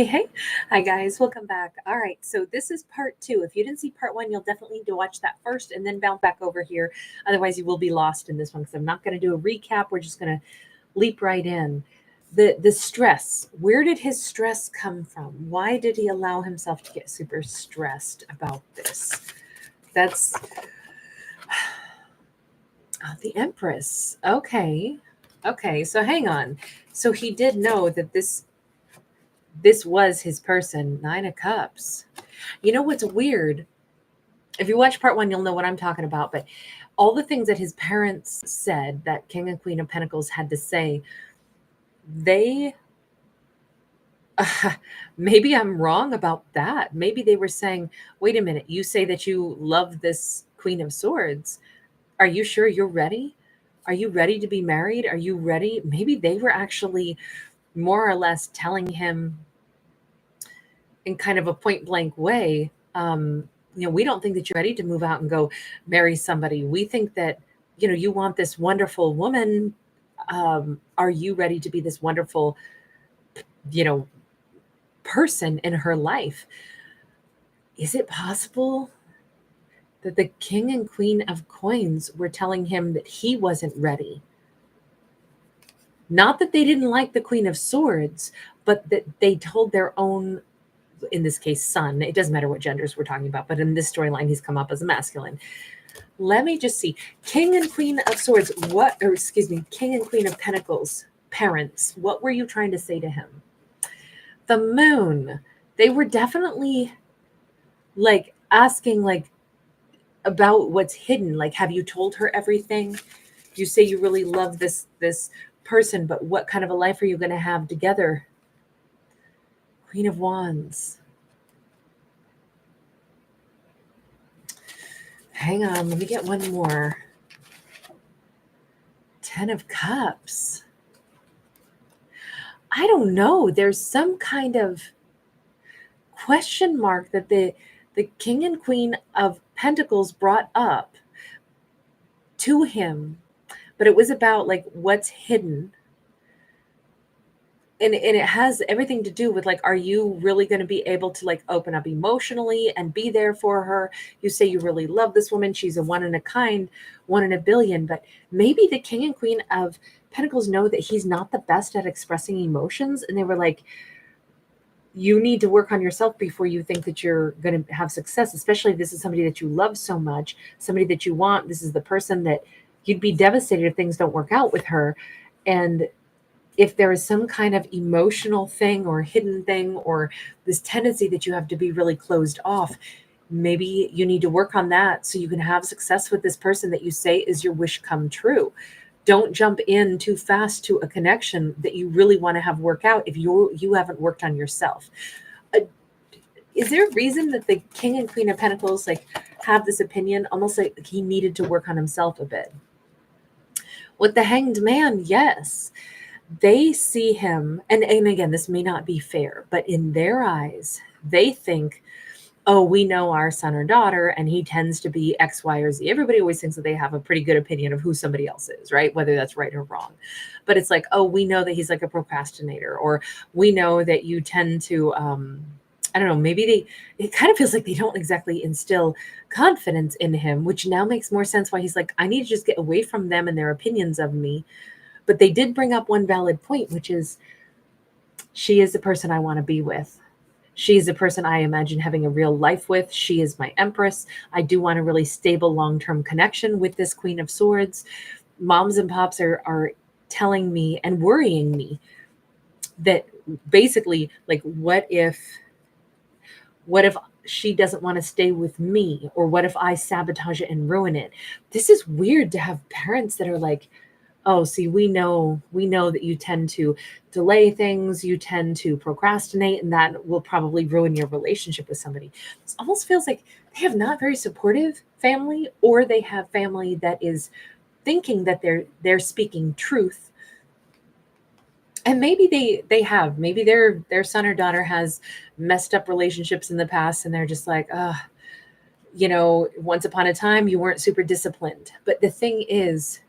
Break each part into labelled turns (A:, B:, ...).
A: Hey. Hi, guys. Welcome back. All right. So, this is part two. If you didn't see part one, you'll definitely need to watch that first and then bounce back over here. Otherwise, you will be lost in this one because I'm not going to do a recap. We're just going to leap right in. The stress. Where did his stress come from? Why did he allow himself to get super stressed about this? That's the Empress. Okay. Okay. So, hang on. So, he did know that this was his person. Nine of Cups. You know what's weird? If you watch part one, you'll know what I'm talking about. But all the things that his parents said that King and Queen of Pentacles had to say, they maybe I'm wrong about that. Maybe they were saying, wait a minute, you say that you love this Queen of Swords. Are you sure you're ready? Are you ready to be married? Are you ready? Maybe they were actually more or less telling him in kind of a point blank way, we don't think that you're ready to move out and go marry somebody. We think that, you want this wonderful woman. Are you ready to be this wonderful, you know, person in her life? Is it possible that the King and Queen of Coins were telling him that he wasn't ready? Not that they didn't like the Queen of Swords, but that they told their own, in this case, son. It doesn't matter what genders we're talking about, but in this storyline, he's come up as a masculine. Let me just see. King and Queen of Swords, King and Queen of Pentacles, parents, what were you trying to say to him? The Moon. They were definitely asking about what's hidden. Have you told her everything? You say you really love this person, but what kind of a life are you going to have together? Queen of Wands. Hang on, let me get one more. Ten of Cups. I don't know. There's some kind of question mark that the King and Queen of Pentacles brought up to him, but it was about what's hidden. And it has everything to do with are you really going to be able to open up emotionally and be there for her? You say you really love this woman. She's a one in a kind, one in a billion, but maybe the King and Queen of Pentacles know that he's not the best at expressing emotions. And they were like, you need to work on yourself before you think that you're going to have success, especially if this is somebody that you love so much, somebody that you want. This is the person that you'd be devastated if things don't work out with her. And if there is some kind of emotional thing or hidden thing or this tendency that you have to be really closed off, maybe you need to work on that so you can have success with this person that you say is your wish come true. Don't jump in too fast to a connection that you really want to have work out if you haven't worked on yourself. Is there a reason that the King and Queen of Pentacles have this opinion, almost like he needed to work on himself a bit? With the Hanged Man, yes. They see him, and again, this may not be fair, but in their eyes, they think, oh, we know our son or daughter, and he tends to be X, Y, or Z. Everybody always thinks that they have a pretty good opinion of who somebody else is, right? Whether that's right or wrong. But it's oh, we know that he's a procrastinator, or we know that you tend to, I don't know, maybe it kind of feels like they don't exactly instill confidence in him, which now makes more sense why he's I need to just get away from them and their opinions of me. But they did bring up one valid point, which is she is the person I want to be with. She is the person I imagine having a real life with. She is my Empress. I do want a really stable long-term connection with this Queen of Swords. Moms and pops are telling me and worrying me that basically, what if she doesn't want to stay with me? Or what if I sabotage it and ruin it? This is weird to have parents that are oh, see, we know that you tend to delay things, you tend to procrastinate, and that will probably ruin your relationship with somebody. It almost feels like they have not very supportive family, or they have family that is thinking that they're speaking truth. And maybe they maybe their son or daughter has messed up relationships in the past, and they're just once upon a time you weren't super disciplined. But the thing is,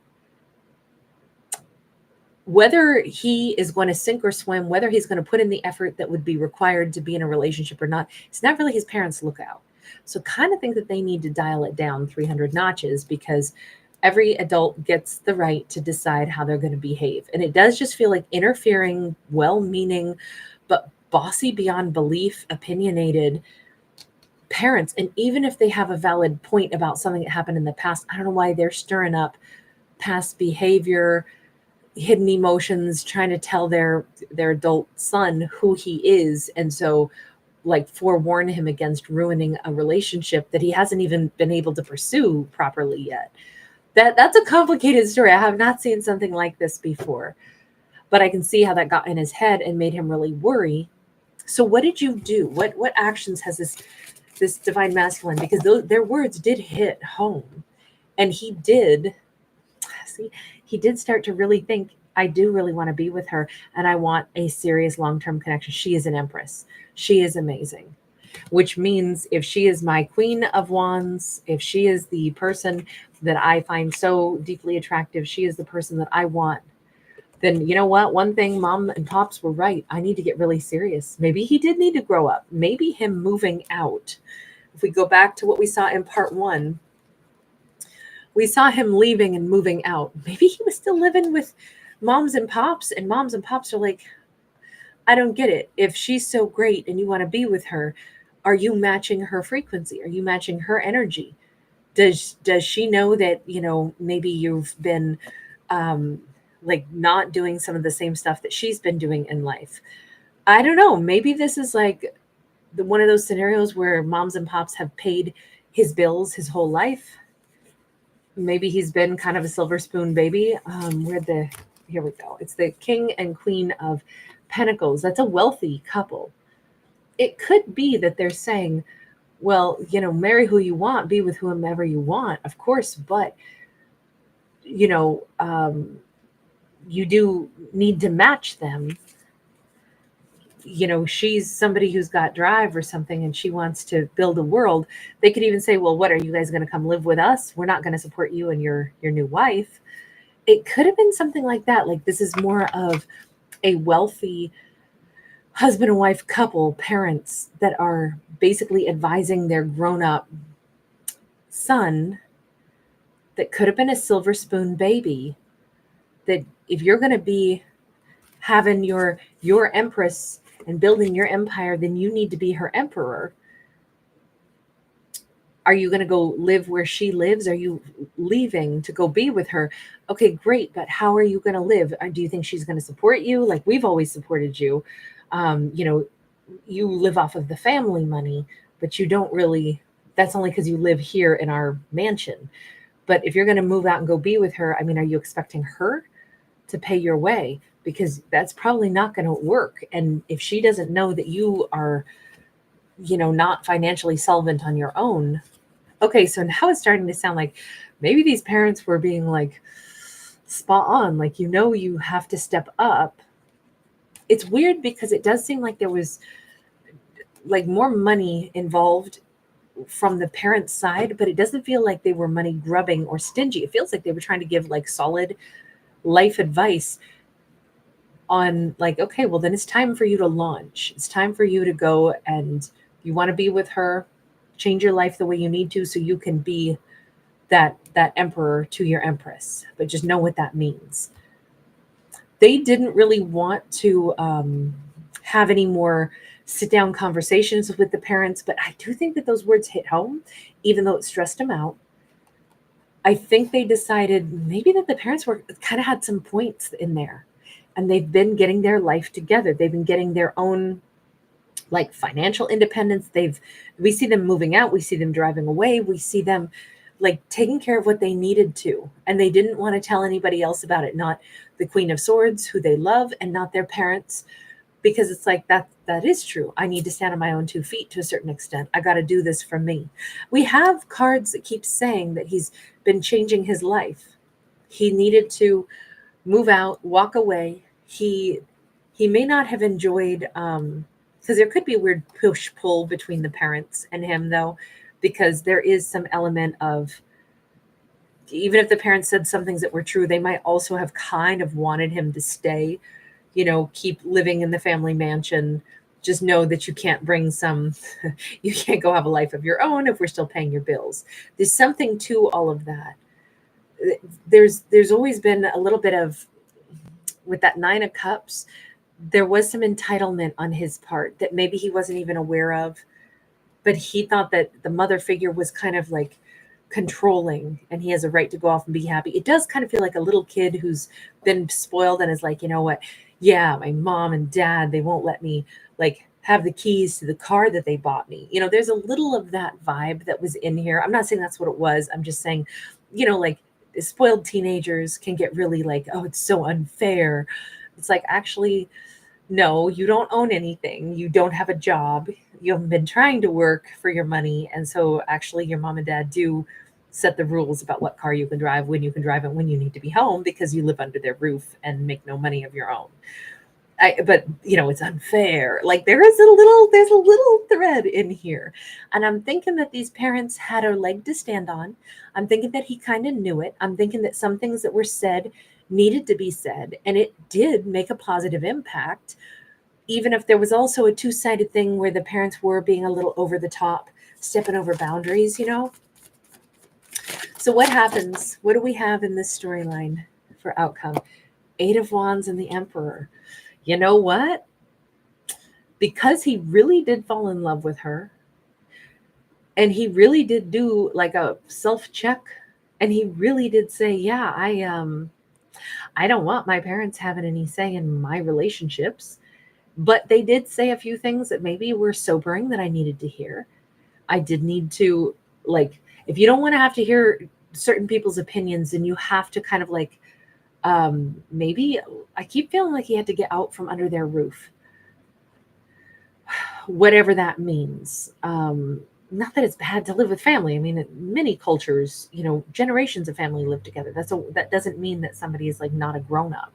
A: whether he is going to sink or swim, whether he's going to put in the effort that would be required to be in a relationship or not, it's not really his parents' lookout. So kind of think that they need to dial it down 300 notches, because every adult gets the right to decide how they're going to behave. And it does just feel like interfering, well-meaning, but bossy beyond belief, opinionated parents. And even if they have a valid point about something that happened in the past, I don't know why they're stirring up past behavior, hidden emotions, trying to tell their adult son who he is, and so like forewarn him against ruining a relationship that he hasn't even been able to pursue properly yet. That's a complicated story. I have not seen something like this before, but I can see how that got in his head and made him really worry. So what did you do? What actions has this divine masculine, because their words did hit home, and he did see, he did start to really think, I do really want to be with her, and I want a serious long-term connection. She is an empress. She is amazing, which means if she is my queen of wands, if she is the person that I find so deeply attractive, she is the person that I want, then you know what? One thing, mom and pops were right. I need to get really serious. Maybe he did need to grow up. Maybe him moving out. If we go back to what we saw in part one, we saw him leaving and moving out. Maybe he was still living with moms and pops, and moms and pops are like, I don't get it. If she's so great and you want to be with her, are you matching her frequency? Are you matching her energy? Does she know that, maybe you've been like not doing some of the same stuff that she's been doing in life? I don't know. Maybe this is like one of those scenarios where moms and pops have paid his bills his whole life. Maybe he's been kind of a silver spoon baby. Here we go. It's the king and queen of pentacles. That's a wealthy couple. It could be that they're saying, well, marry who you want, be with whomever you want, of course, but you do need to match them. She's somebody who's got drive or something, and she wants to build a world. They could even say, well, what, are you guys going to come live with us? We're not going to support you and your new wife. It could have been something like that. Like, this is more of a wealthy husband and wife couple, parents that are basically advising their grown-up son that could have been a silver spoon baby, that if you're going to be having your empress and building your empire, then you need to be her emperor. Are you going to go live where she lives? Are you leaving to go be with her? Okay, great. But how are you going to live? Do you think she's going to support you? Like, we've always supported you. You live off of the family money, but you don't really, that's only because you live here in our mansion. But if you're going to move out and go be with her, I mean, are you expecting her to pay your way? Because that's probably not going to work. And if she doesn't know that you are, not financially solvent on your own. Okay, so now it's starting to sound like maybe these parents were being like spot on, like, you have to step up. It's weird because it does seem like there was like more money involved from the parents' side, but it doesn't feel like they were money grubbing or stingy. It feels like they were trying to give like solid life advice on like, okay, well, then it's time for you to launch. It's time for you to go, and you want to be with her, change your life the way you need to so you can be that emperor to your empress. But just know what that means. They didn't really want to have any more sit down conversations with the parents, but I do think that those words hit home, even though it stressed them out. I think they decided maybe that the parents were kind of had some points in there, and they've been getting their life together. They've been getting their own like financial independence. We see them moving out. We see them driving away. We see them like taking care of what they needed to. And they didn't want to tell anybody else about it. Not the Queen of Swords, who they love, and not their parents, because it's like that is true. I need to stand on my own 2 feet to a certain extent. I got to do this for me. We have cards that keep saying that he's been changing his life. He needed to move out, walk away. He may not have enjoyed, because there could be a weird push-pull between the parents and him, though, because there is some element of even if the parents said some things that were true, they might also have kind of wanted him to stay, keep living in the family mansion. Just know that you can't bring some, you can't go have a life of your own if we're still paying your bills. There's something to all of that. There's always been a little bit of, with that Nine of Cups, there was some entitlement on his part that maybe he wasn't even aware of, but he thought that the mother figure was kind of like controlling and he has a right to go off and be happy. It does kind of feel like a little kid who's been spoiled and is like, you know what? Yeah, my mom and dad, they won't let me like have the keys to the car that they bought me. There's a little of that vibe that was in here. I'm not saying that's what it was. I'm just saying, like spoiled teenagers can get really like, oh, it's so unfair. It's like, actually, no, you don't own anything. You don't have a job. You haven't been trying to work for your money. And so actually your mom and dad do set the rules about what car you can drive, when you can drive, and when you need to be home because you live under their roof and make no money of your own. But it's unfair. Like there's a little thread in here. And I'm thinking that these parents had a leg to stand on. I'm thinking that he kind of knew it. I'm thinking that some things that were said needed to be said, and it did make a positive impact, even if there was also a two-sided thing where the parents were being a little over the top, stepping over boundaries. So what happens? What do we have in this storyline for outcome? Eight of Wands and the Emperor. You know what? Because he really did fall in love with her, and he really did do like a self-check, and he really did say, yeah, I don't want my parents having any say in my relationships, but they did say a few things that maybe were sobering that I needed to hear. I did need to, like, if you don't want to have to hear certain people's opinions, then you have to kind of like, maybe I keep feeling like he had to get out from under their roof, whatever that means. Not that it's bad to live with family. I mean, in many cultures, generations of family live together. That doesn't mean that somebody is like not a grown up.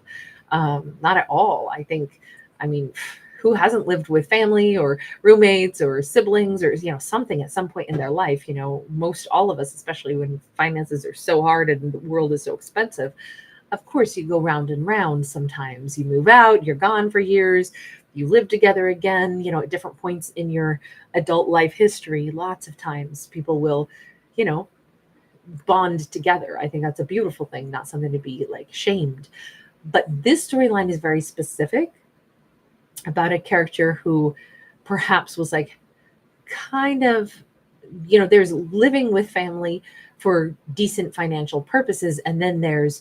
A: Not at all. I mean, who hasn't lived with family or roommates or siblings or, something at some point in their life? Most all of us, especially when finances are so hard and the world is so expensive. Of course, you go round and round sometimes. You move out, you're gone for years, you live together again, at different points in your adult life history. Lots of times people will, bond together. I think that's a beautiful thing, not something to be like shamed. But this storyline is very specific about a character who perhaps was like kind of, there's living with family for decent financial purposes, and then there's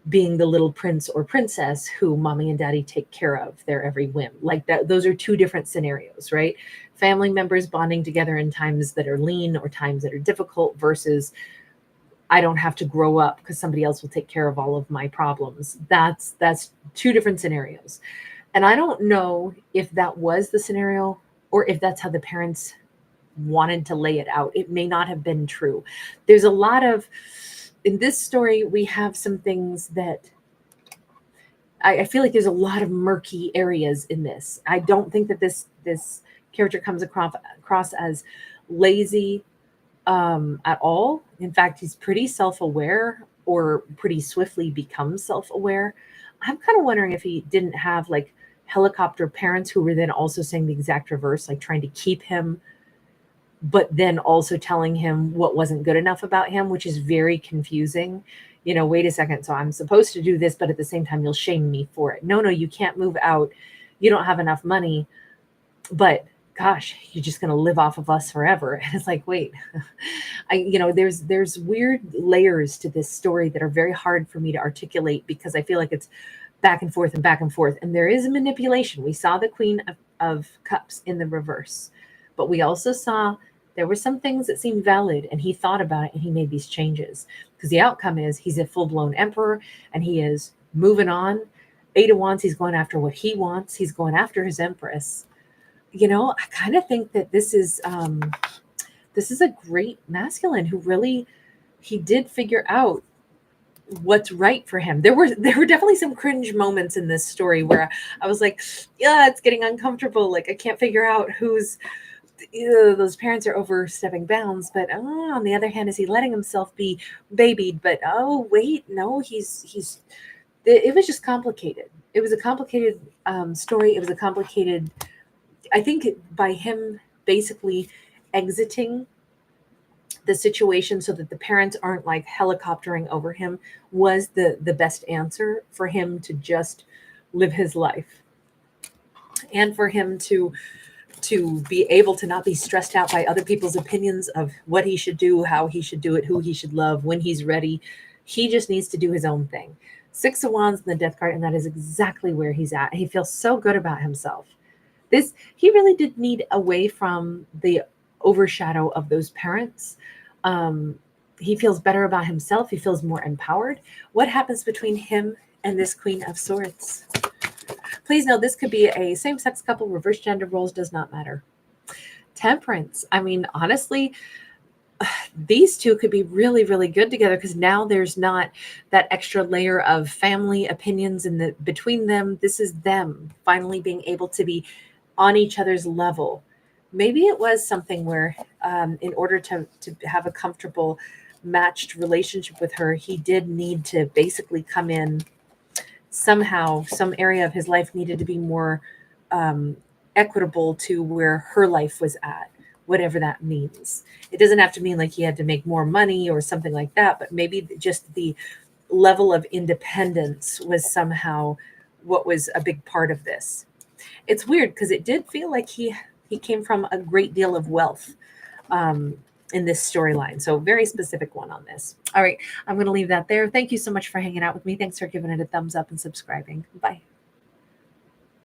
A: being the little prince or princess who mommy and daddy take care of their every whim. Like that, those are two different scenarios, right? Family members bonding together in times that are lean or times that are difficult versus I don't have to grow up because somebody else will take care of all of my problems. That's two different scenarios. And I don't know if that was the scenario or if that's how the parents wanted to lay it out. It may not have been true. There's a lot of, in this story, we have some things that I feel like there's a lot of murky areas in this. I don't think that this character comes across as lazy at all. In fact, he's pretty self-aware or pretty swiftly becomes self-aware. I'm kind of wondering if he didn't have like helicopter parents who were then also saying the exact reverse, like trying to keep him but then also telling him what wasn't good enough about him, which is very confusing. Wait a second. So I'm supposed to do this, but at the same time, you'll shame me for it. No, you can't move out. You don't have enough money, but gosh, you're just going to live off of us forever. And it's like, wait, there's weird layers to this story that are very hard for me to articulate because I feel like it's back and forth and back and forth. And there is a manipulation. We saw the Queen of Cups in the reverse, but we also saw there were some things that seemed valid and he thought about it and he made these changes because the outcome is he's a full-blown emperor and he is moving on. Eight of Wands, he's going after what he wants. He's going after his Empress. I kind of think that this is a great masculine who really, he did figure out what's right for him. There were definitely some cringe moments in this story where I was like, yeah, it's getting uncomfortable. Like I can't figure out who's ew, those parents are overstepping bounds. But on the other hand, is he letting himself be babied? But oh wait, no, he's. It was just complicated. It was a complicated story. It was a complicated. I think by him basically exiting the situation so that the parents aren't like helicoptering over him was the best answer for him to just live his life, and for him to be able to not be stressed out by other people's opinions of what he should do, how he should do it, who he should love, when he's ready. He just needs to do his own thing. Six of Wands and the Death card, and that is exactly where he's at. He feels so good about himself. This, he really did need away from the overshadow of those parents. He feels better about himself. He feels more empowered. What happens between him and this Queen of Swords? Please know this could be a same-sex couple, reverse gender roles, does not matter. Temperance. I mean, honestly, these two could be really, really good together because now there's not that extra layer of family opinions in the between them. This is them finally being able to be on each other's level. Maybe it was something where, in order to have a comfortable, matched relationship with her, he did need to basically come in somehow. Some area of his life needed to be more equitable to where her life was at, whatever that means. It doesn't have to mean like he had to make more money or something like that, but maybe just the level of independence was somehow what was a big part of this. It's weird because it did feel like he came from a great deal of wealth in this storyline. So very specific one on this. All right, I'm going to leave that there. Thank you so much for hanging out with me. Thanks for giving it a thumbs up and subscribing. Bye.